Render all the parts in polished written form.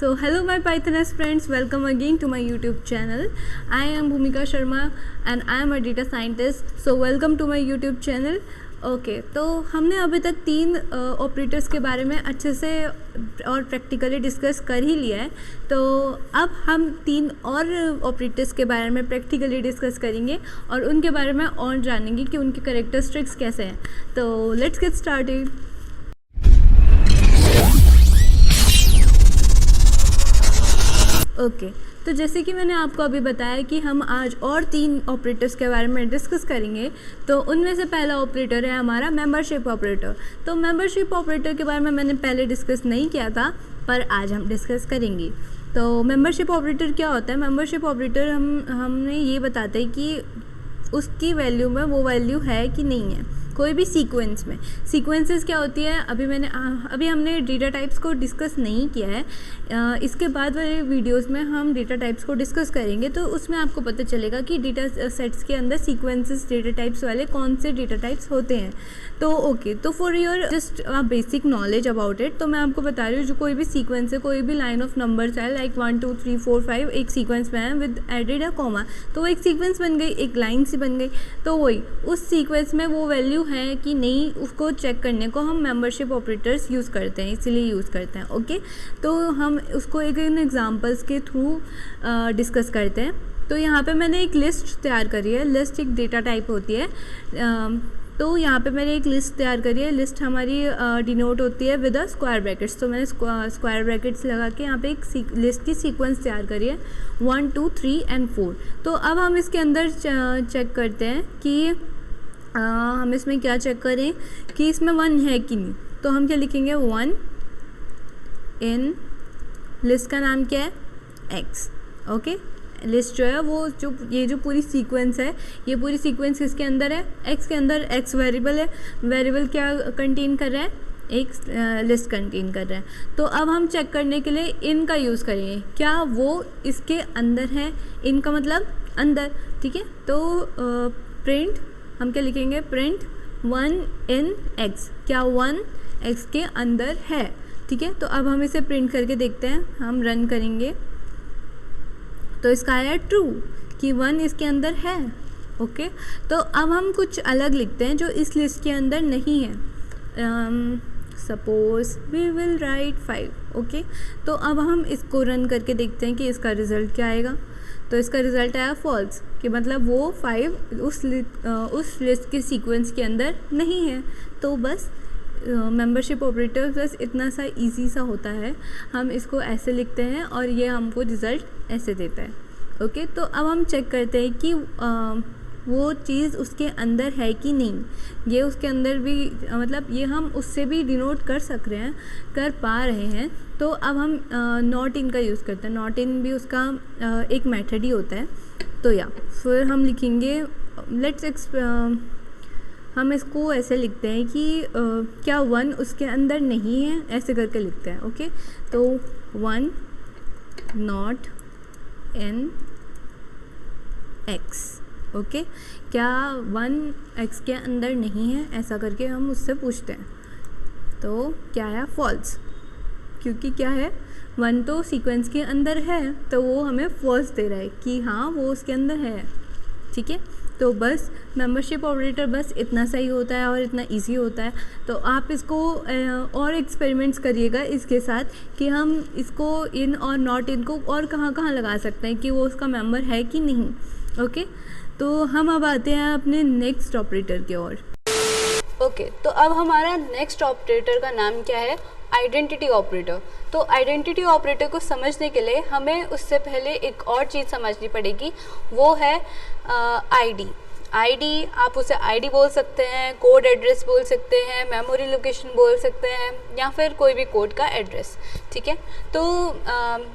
So hello my Pythonist friends, welcome again to my YouTube channel. I am Bhumika Sharma and I am a data scientist. So welcome to my YouTube channel. Okay तो हमने अभी तक 3 operators के बारे में अच्छे से और प्रैक्टिकली डिस्कस कर ही लिया है। तो अब हम 3 और ऑपरेटर्स के बारे में प्रैक्टिकली डिस्कस करेंगे और उनके बारे में और जानेंगे कि उनके कैरेक्टरिस्टिक्स कैसे हैं। तो लेट्स गेट स्टार्टेड। ओके तो जैसे कि मैंने आपको अभी बताया कि हम आज और 3 ऑपरेटर्स के बारे में डिस्कस करेंगे। तो उनमें से पहला ऑपरेटर है हमारा मेंबरशिप ऑपरेटर। तो मेंबरशिप ऑपरेटर के बारे में मैंने पहले डिस्कस नहीं किया था, पर आज हम डिस्कस करेंगे। तो मेंबरशिप ऑपरेटर क्या होता है? मेंबरशिप ऑपरेटर हमने ये बताते हैं कि उसकी वैल्यू में वो वैल्यू है कि नहीं है कोई भी सीक्वेंस में। सीक्वेंसेस क्या होती है अभी हमने डेटा टाइप्स को डिस्कस नहीं किया है। इसके बाद वाले वीडियोस में हम डेटा टाइप्स को डिस्कस करेंगे, तो उसमें आपको पता चलेगा कि डेटा सेट्स के अंदर सीक्वेंसेस डेटा टाइप्स वाले कौन से डेटा टाइप्स होते हैं। तो ओके, तो for your just basic knowledge about it, तो मैं आपको बता रही हूँ जो कोई भी सीक्वेंस है, कोई भी लाइन ऑफ नंबर्स है लाइक 1 2 3 4 5 एक सीक्वेंस में है विद एडेड अ कॉमा, तो वो एक सीक्वेंस बन गई, एक लाइन सी बन गई। तो वही उस सीक्वेंस में वो वैल्यू है कि नहीं, उसको चेक करने को हम मेंबरशिप ऑपरेटर्स यूज़ करते हैं, इसीलिए यूज़ करते हैं। ओके, तो हम उसको एक एग्जांपल्स के थ्रू डिस्कस करते हैं। तो यहाँ पे मैंने एक लिस्ट तैयार करी है। लिस्ट एक डेटा टाइप होती है। तो यहाँ पे मैंने एक लिस्ट तैयार करी है। लिस्ट हमारी डिनोट होती है विद अ स्क्वायर ब्रैकेट्स। तो मैंने स्क्वायर ब्रैकेट्स लगा के यहाँ पे एक लिस्ट की सीक्वेंस तैयार करी है 1 2 3 एंड 4। तो अब हम इसके अंदर चेक करते हैं कि हम इसमें क्या चेक करें कि इसमें 1 है कि नहीं। तो हम क्या लिखेंगे, 1 इन लिस्ट का नाम क्या है, x। ओके, लिस्ट जो है वो ये जो पूरी सीक्वेंस है, ये पूरी सीक्वेंस किसके अंदर है, x के अंदर। x वेरिएबल है, वेरिएबल क्या कंटेन कर रहा है, एक लिस्ट कंटेन कर रहा है। तो अब हम चेक करने के लिए इन का यूज़ करेंगे, क्या वो इसके अंदर है। इन का मतलब अंदर, ठीक है। तो प्रिंट हम क्या लिखेंगे, प्रिंट 1 इन x, क्या 1 x के अंदर है, ठीक है। तो अब हम इसे प्रिंट करके देखते हैं, हम रन करेंगे तो इसका आया ट्रू कि 1 इसके अंदर है। ओके, तो अब हम कुछ अलग लिखते हैं जो इस लिस्ट के अंदर नहीं है। Suppose we will write 5। Okay, तो अब हम इसको रन करके देखते हैं कि इसका रिज़ल्ट क्या आएगा। तो इसका रिज़ल्ट आया फॉल्स, कि मतलब वो 5 उस लिस्ट के सीक्वेंस के अंदर नहीं है। तो बस मेंबरशिप ऑपरेटर बस इतना सा इजी सा होता है। हम इसको ऐसे लिखते हैं और ये हमको रिज़ल्ट ऐसे देता है। ओके, तो अब हम चेक करते हैं कि वो चीज़ उसके अंदर है कि नहीं। ये उसके अंदर भी मतलब ये हम उससे भी डिनोट कर पा रहे हैं। तो अब हम नॉट इन का यूज़ करते हैं। नॉट इन भी उसका एक मेथड ही होता है। तो या फिर हम लिखेंगे हम इसको ऐसे लिखते हैं कि क्या 1 उसके अंदर नहीं है, ऐसे करके लिखते हैं। ओके, तो 1 नॉट इन x। ओके, क्या 1 x के अंदर नहीं है, ऐसा करके हम उससे पूछते हैं। तो क्या है, फॉल्स, क्योंकि क्या है 1 तो सीक्वेंस के अंदर है, तो वो हमें फॉल्स दे रहा है कि हाँ वो उसके अंदर है, ठीक है। तो बस मेंबरशिप ऑपरेटर बस इतना सही होता है और इतना इजी होता है। तो आप इसको और एक्सपेरिमेंट्स करिएगा इसके साथ कि हम इसको इन और नॉट इन को और कहाँ कहाँ लगा सकते हैं कि वो उसका मेंबर है कि नहीं। ओके, तो हम अब आते हैं अपने नेक्स्ट ऑपरेटर की ओर। ओके, तो अब हमारा नेक्स्ट ऑपरेटर का नाम क्या है, आइडेंटिटी ऑपरेटर। तो आइडेंटिटी ऑपरेटर को समझने के लिए हमें उससे पहले एक और चीज़ समझनी पड़ेगी, वो है आईडी। आईडी, आप उसे आईडी बोल सकते हैं, कोड एड्रेस बोल सकते हैं, मेमोरी लोकेशन बोल सकते हैं, या फिर कोई भी कोड का एड्रेस, ठीक है। तो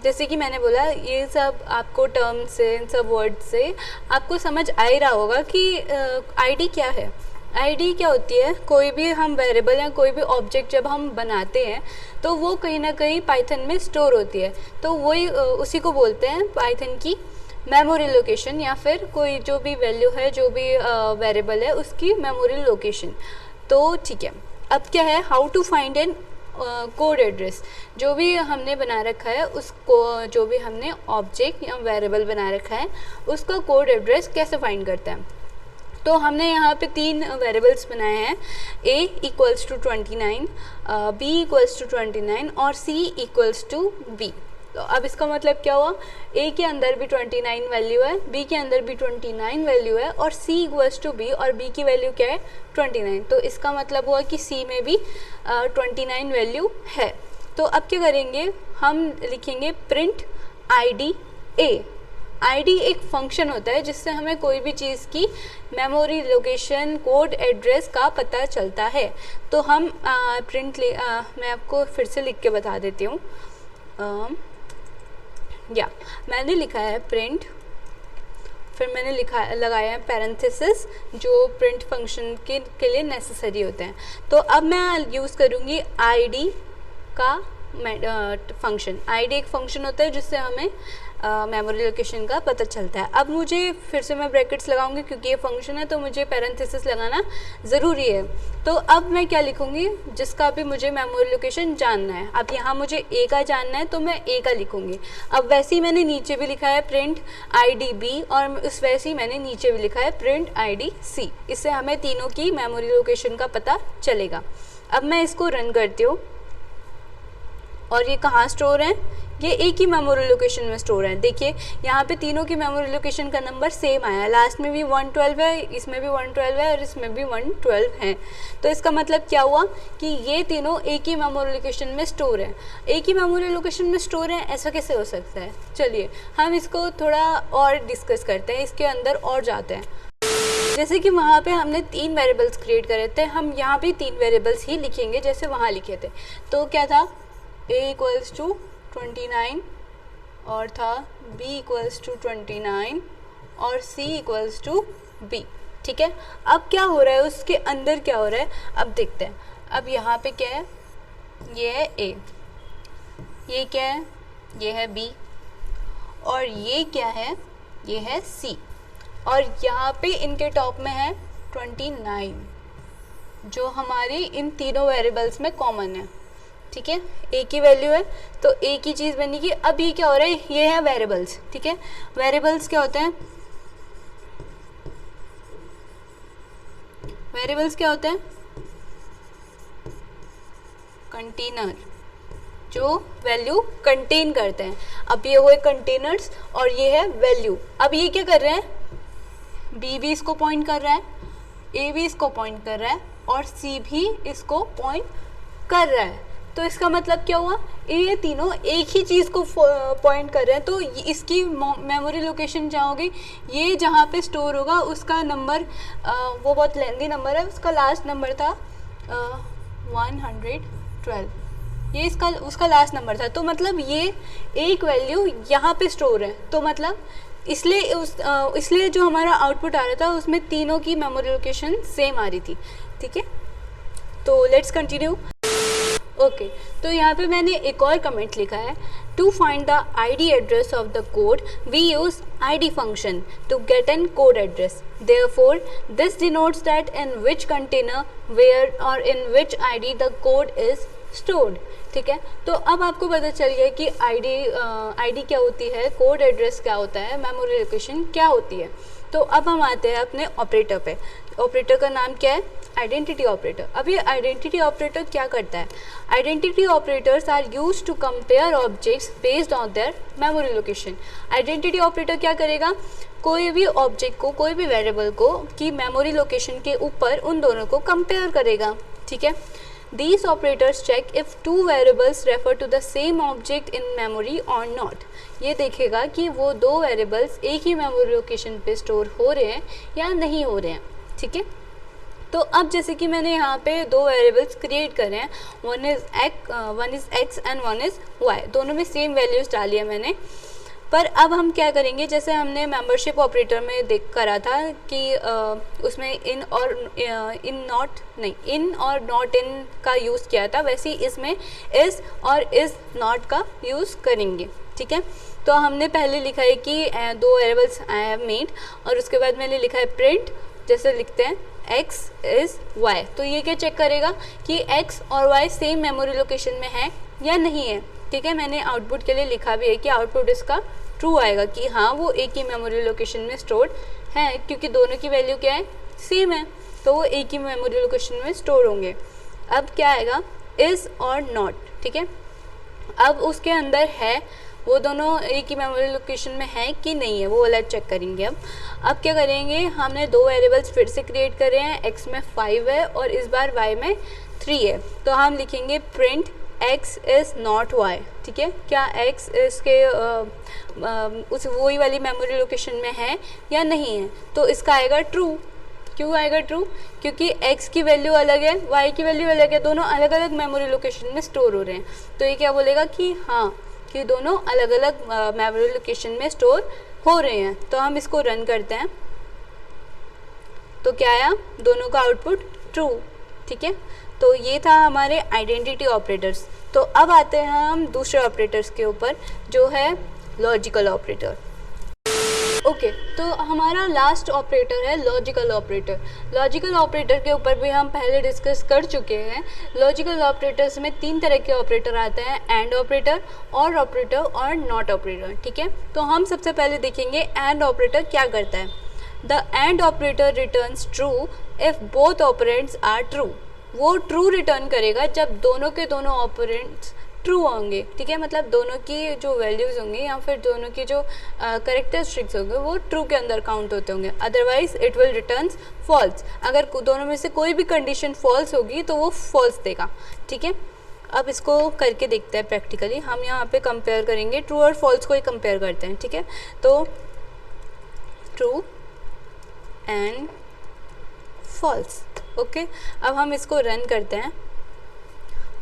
जैसे कि मैंने बोला, ये सब आपको टर्म से, इन सब वर्ड से आपको समझ आ ही रहा होगा कि आईडी क्या है। आईडी क्या होती है, कोई भी हम वेरिएबल या कोई भी ऑब्जेक्ट जब हम बनाते हैं तो वो कहीं ना कहीं पाइथन में स्टोर होती है। तो वही उसी को बोलते हैं पाइथन की मेमोरी लोकेशन, या फिर कोई जो भी वैल्यू है, जो भी वेरिएबल है उसकी मेमोरी लोकेशन। तो ठीक है, अब क्या है, how to find an code address, जो भी हमने बना रखा है उसको, जो भी हमने ऑब्जेक्ट या वेरिएबल बना रखा है उसका कोड एड्रेस कैसे फाइंड करता है। तो हमने यहाँ पे 3 वेरिएबल्स बनाए हैं, a equals to 29, b equals to 29 और c इक्वल्स टू b। तो अब इसका मतलब क्या हुआ, a के अंदर भी 29 वैल्यू है, b के अंदर भी 29 वैल्यू है और c इक्वल्स टू b और b की वैल्यू क्या है 29। तो इसका मतलब हुआ कि c में भी 29 वैल्यू है। तो अब क्या करेंगे, हम लिखेंगे प्रिंट id a। id एक फंक्शन होता है जिससे हमें कोई भी चीज़ की मेमोरी लोकेशन कोड एड्रेस का पता चलता है। तो हम मैं आपको फिर से लिख के बता देती हूँ। मैंने लिखा है प्रिंट, फिर मैंने लगाया है पैरेंथेसिस जो प्रिंट फंक्शन के लिए नेसेसरी होते हैं। तो अब मैं यूज़ करूँगी id का फंक्शन। id एक फंक्शन होता है जिससे हमें मेमोरी लोकेशन का पता चलता है। अब मुझे फिर से मैं ब्रैकेट्स लगाऊंगी क्योंकि ये फंक्शन है तो मुझे पैरेंथेसिस लगाना ज़रूरी है। तो अब मैं क्या लिखूंगी, जिसका भी मुझे मेमोरी लोकेशन जानना है। अब यहाँ मुझे a का जानना है तो मैं a का लिखूंगी। अब वैसे ही मैंने नीचे भी लिखा है प्रिंट id b और उस वैसे ही मैंने नीचे भी लिखा है प्रिंट id c। इससे हमें तीनों की मेमोरी लोकेशन का पता चलेगा। अब मैं इसको रन करती हूँ और ये कहाँ स्टोर है, ये एक ही मेमोरी लोकेशन में स्टोर है। देखिए यहाँ पे तीनों की मेमोरी लोकेशन का नंबर सेम आया, लास्ट में भी 112 है, इसमें भी 112 है और इसमें भी 112 है। तो इसका मतलब क्या हुआ कि ये तीनों एक ही मेमोरी लोकेशन में स्टोर है। एक ही मेमोरी लोकेशन में स्टोर है, ऐसा कैसे हो सकता है। चलिए हम इसको थोड़ा और डिस्कस करते हैं, इसके अंदर और जाते हैं। जैसे कि वहाँ पे हमने 3 वेरिएबल्स क्रिएट करे थे, हम यहाँ भी 3 वेरिएबल्स ही लिखेंगे जैसे वहाँ लिखे थे। तो क्या था, a इक्वल्स टू 29 और था b इक्वल्स टू 29 और c इक्वल्स टू b। ठीक है, अब क्या हो रहा है, उसके अंदर क्या हो रहा है अब देखते हैं। अब यहाँ पे क्या है, ये है a, ये क्या है, ये है b और ये क्या है, ये है c और यहाँ पे इनके टॉप में है 29 जो हमारी इन तीनों वेरिएबल्स में कॉमन है। ठीक है, एक ही वैल्यू है तो एक ही चीज़ बनेगी। अब ये क्या हो रहा है, ये है वेरिएबल्स। ठीक है, वेरिएबल्स क्या होते हैं, वेरिएबल्स क्या होते हैं, कंटेनर जो वैल्यू कंटेन करते हैं। अब ये हुए कंटेनर्स और ये है वैल्यू। अब ये क्या कर रहे हैं, b भी इसको पॉइंट कर रहा है, a भी इसको पॉइंट कर रहा है और c भी इसको पॉइंट कर रहा है। तो इसका मतलब क्या हुआ, ये तीनों एक ही चीज़ को पॉइंट कर रहे हैं। तो इसकी मेमोरी लोकेशन जहाँ होगी, ये जहाँ पे स्टोर होगा उसका नंबर वो बहुत लेंदी नंबर है, उसका लास्ट नंबर था 112, ये इसका उसका लास्ट नंबर था। तो मतलब ये एक वैल्यू यहाँ पे स्टोर है। तो मतलब इसलिए जो हमारा आउटपुट आ रहा था उसमें तीनों की मेमोरी लोकेशन सेम आ रही थी। ठीक है, तो लेट्स कंटिन्यू। ओके, तो यहाँ पे मैंने एक और कमेंट लिखा है, to find the id address of the code we use id function to get an code address, therefore this denotes that in which container where और in which id the code is stored. ठीक है, तो अब आपको पता चल गया कि id क्या होती है, कोड एड्रेस क्या होता है, मेमोरी लोकेशन क्या होती है। तो अब हम आते हैं अपने ऑपरेटर पे। ऑपरेटर का नाम क्या है, आइडेंटिटी ऑपरेटर। अब ये आइडेंटिटी ऑपरेटर क्या करता है, identity operators are use to compare objects based on their memory location. Identity operator क्या करेगा, कोई भी ऑब्जेक्ट को, कोई भी वेरिएबल को की मेमोरी लोकेशन के ऊपर उन दोनों को कंपेयर करेगा। ठीक है, These operators check if two variables refer to the same object in memory or not. ये देखेगा कि वो दो वेरिएबल्स एक ही मेमोरी लोकेशन पे स्टोर हो रहे हैं या नहीं हो रहे हैं। ठीक है, तो अब जैसे कि मैंने यहाँ पे दो वेरिएबल्स क्रिएट करे हैं, one is x and one is y, दोनों में सेम वैल्यूज़ डाली है मैंने। पर अब हम क्या करेंगे, जैसे हमने मेंबरशिप ऑपरेटर में देख करा था कि उसमें इन और नॉट इन का यूज़ किया था, वैसे ही इसमें इज़ और इज़ नॉट का यूज़ करेंगे। ठीक है, तो हमने पहले लिखा है कि दो वेरिएबल्स आई हैव मेड और उसके बाद मैंने लिखा है प्रिंट, जैसे लिखते हैं x इज़ y। तो ये क्या चेक करेगा कि x और y सेम मेमोरी लोकेशन में है या नहीं है। ठीक है, मैंने आउटपुट के लिए लिखा भी है कि आउटपुट इसका ट्रू आएगा कि हाँ वो एक ही मेमोरी लोकेशन में स्टोर्ड है, क्योंकि दोनों की वैल्यू क्या है, सेम है, तो वो एक ही मेमोरी लोकेशन में स्टोर होंगे। अब क्या आएगा, इज़ और नॉट। ठीक है, अब उसके अंदर है वो दोनों एक ही मेमोरी लोकेशन में है कि नहीं है, वो वाला चेक करेंगे। अब क्या करेंगे, हमने दो वेरिएबल्स फिर से क्रिएट कर रहे हैं, x में 5 है और इस बार y में 3 है। तो हम लिखेंगे print x is not y। ठीक है, क्या x इसके उस वही वाली मेमोरी लोकेशन में है या नहीं है, तो इसका आएगा ट्रू। क्यों आएगा ट्रू, क्योंकि x की वैल्यू अलग है, y की वैल्यू अलग है, दोनों अलग अलग मेमोरी लोकेशन में स्टोर हो रहे हैं। तो ये क्या बोलेगा कि हाँ कि दोनों अलग अलग मेमोरी लोकेशन में स्टोर हो रहे हैं। तो हम इसको रन करते हैं, तो क्या आया, दोनों का आउटपुट ट्रू। ठीक है, तो ये था हमारे आइडेंटिटी ऑपरेटर्स। तो अब आते हैं हम दूसरे ऑपरेटर्स के ऊपर, जो है लॉजिकल ऑपरेटर। ओके, तो हमारा लास्ट ऑपरेटर है लॉजिकल ऑपरेटर। लॉजिकल ऑपरेटर के ऊपर भी हम पहले डिस्कस कर चुके हैं। लॉजिकल ऑपरेटर्स में 3 तरह के ऑपरेटर आते हैं, एंड ऑपरेटर, और ऑपरेटर और नॉट ऑपरेटर। ठीक है, तो हम सबसे पहले देखेंगे एंड ऑपरेटर क्या करता है। The and operator returns true if both operands are true. वो ट्रू रिटर्न करेगा जब दोनों के दोनों ऑपरेंड्स ट्रू होंगे। ठीक है, मतलब दोनों की जो वैल्यूज़ होंगी या फिर दोनों की जो करेक्टरिस्टिक्स होंगे वो ट्रू के अंदर काउंट होते होंगे, otherwise it will returns false. अगर दोनों में से कोई भी कंडीशन फॉल्स होगी तो वो फॉल्स देगा। ठीक है, अब इसको करके देखते हैं प्रैक्टिकली। हम यहाँ पे कंपेयर करेंगे, ट्रू और फॉल्स को ही कंपेयर करते हैं। ठीक है, तो ट्रू एंड फॉल्स। ओके, अब हम इसको रन करते हैं।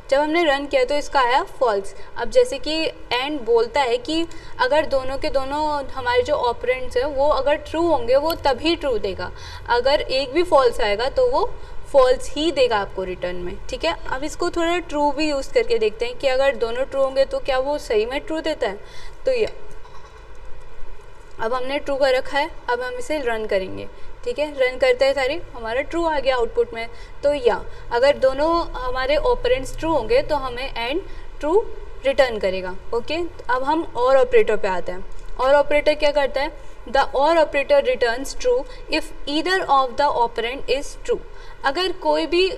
जब हमने रन किया तो इसका आया फॉल्स। अब जैसे कि एंड बोलता है कि अगर दोनों के दोनों हमारे जो ऑपरेंड्स हैं वो अगर ट्रू होंगे वो तभी ट्रू देगा, अगर एक भी फॉल्स आएगा तो वो फॉल्स ही देगा आपको रिटर्न में। ठीक है, अब इसको थोड़ा ट्रू भी यूज़ करके देखते हैं कि अगर दोनों ट्रू होंगे तो क्या वो सही में ट्रू देता है। तो ये अब हमने ट्रू कर रखा है, अब हम इसे रन करेंगे। ठीक है, रन करते हैं सारी, हमारा ट्रू आ गया आउटपुट में। तो या अगर दोनों हमारे ऑपरेंड्स ट्रू होंगे तो हमें एंड ट्रू रिटर्न करेगा। ओके, अब हम और ऑपरेटर पे आते हैं। और ऑपरेटर क्या करता है, द और operator returns true if either of the operand is true. अगर कोई भी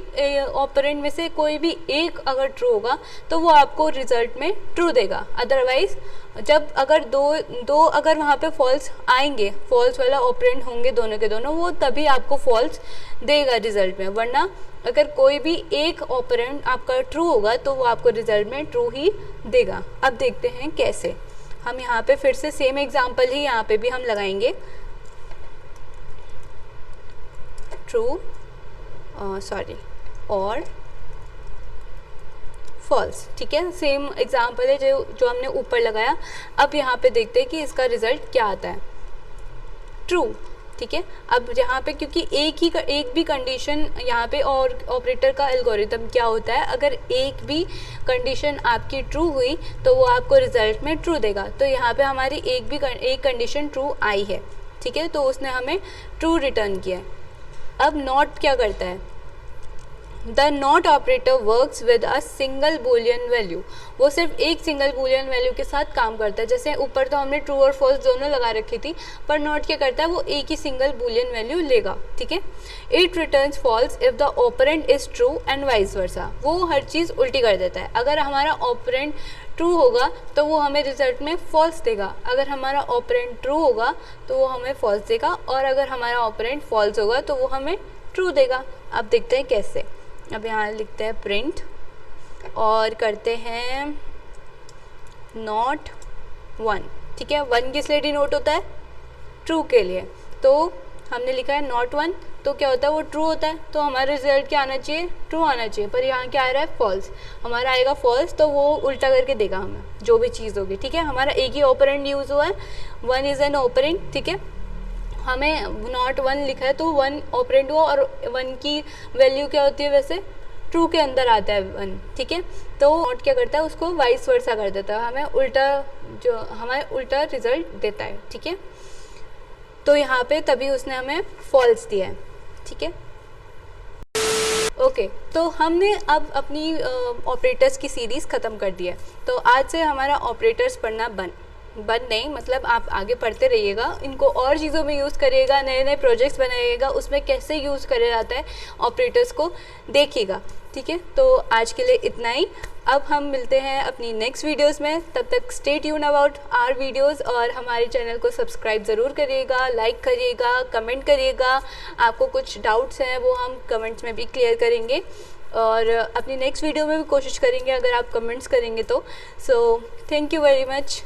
ऑपरेंड में से कोई भी एक अगर ट्रू होगा तो वो आपको रिजल्ट में ट्रू देगा, अदरवाइज जब अगर दो अगर वहाँ पे फॉल्स आएंगे, फॉल्स वाला ऑपरेंड होंगे दोनों के दोनों, वो तभी आपको फॉल्स देगा रिजल्ट में, वरना अगर कोई भी एक ऑपरेंड आपका ट्रू होगा तो वो आपको रिजल्ट में ट्रू ही देगा। अब देखते हैं कैसे। हम यहाँ पे फिर से सेम एग्जांपल ही यहाँ पे भी हम लगाएंगे, ट्रू और फॉल्स। ठीक है, सेम एग्जांपल है जो हमने ऊपर लगाया। अब यहाँ पे देखते हैं कि इसका रिजल्ट क्या आता है, ट्रू। ठीक है, अब यहाँ पे क्योंकि एक भी कंडीशन यहाँ पे, और ऑपरेटर का एल्गोरिथम क्या होता है, अगर एक भी कंडीशन आपकी ट्रू हुई तो वो आपको रिजल्ट में ट्रू देगा। तो यहाँ पे हमारी एक कंडीशन ट्रू आई है। ठीक है, तो उसने हमें ट्रू रिटर्न किया है। अब नॉट क्या करता है, the not operator works with a single Boolean value. वो सिर्फ एक सिंगल बूलियन वैल्यू के साथ काम करता है। जैसे ऊपर तो हमने ट्रू और फॉल्स दोनों लगा रखी थी, पर नॉट क्या करता है, वो एक ही सिंगल बूलियन वैल्यू लेगा। ठीक है, it returns false if the operand is true and vice versa. वो हर चीज़ उल्टी कर देता है। अगर हमारा ऑपरेंड ट्रू होगा तो वो हमें रिजल्ट में फॉल्स देगा, अगर हमारा ऑपरेंड ट्रू होगा तो वो हमें फॉल्स देगा, और अगर हमारा ऑपरेंड फॉल्स होगा तो वो हमें ट्रू देगा। अब देखते हैं कैसे। अब यहाँ लिखते हैं प्रिंट और करते हैं नॉट 1। ठीक है, 1 किस लिए डिनोट होता है, ट्रू के लिए। तो हमने लिखा है नॉट 1, तो क्या होता है, वो ट्रू होता है, तो हमारा रिजल्ट क्या आना चाहिए, ट्रू आना चाहिए। पर यहाँ क्या आ रहा है, फॉल्स। हमारा आएगा फॉल्स, तो वो उल्टा करके देगा हमें जो भी चीज़ होगी। ठीक है, हमारा एक ही ऑपरेंड यूज़ हुआ है, 1 इज़ एन ऑपरेंड। ठीक है, हमें नॉट 1 लिखा है तो 1 ऑपरेंड हुआ, और 1 की वैल्यू क्या होती है, वैसे ट्रू के अंदर आता है 1। ठीक है, तो नॉट क्या करता है, उसको वाइस वर्सा कर देता है, हमें उल्टा रिजल्ट देता है। ठीक है, तो यहाँ पे तभी उसने हमें फॉल्स दिया है। ठीक है, ओके, तो हमने अब अपनी ऑपरेटर्स की सीरीज़ ख़त्म कर दी है। तो आज से हमारा ऑपरेटर्स पढ़ना बंद नहीं, मतलब आप आगे पढ़ते रहिएगा, इनको और चीज़ों में यूज़ करिएगा, नए नए प्रोजेक्ट्स बनाइएगा, उसमें कैसे यूज़ करा जाता है ऑपरेटर्स को देखिएगा। ठीक है, तो आज के लिए इतना ही। अब हम मिलते हैं अपनी नेक्स्ट वीडियोस में, तब तक stay tune about our videos, और हमारे चैनल को सब्सक्राइब ज़रूर करिएगा, लाइक करिएगा, कमेंट करिएगा। आपको कुछ डाउट्स हैं वो हम कमेंट्स में भी क्लियर करेंगे, और अपनी नेक्स्ट वीडियो में भी कोशिश करेंगे अगर आप कमेंट्स करेंगे तो। So thank you very much.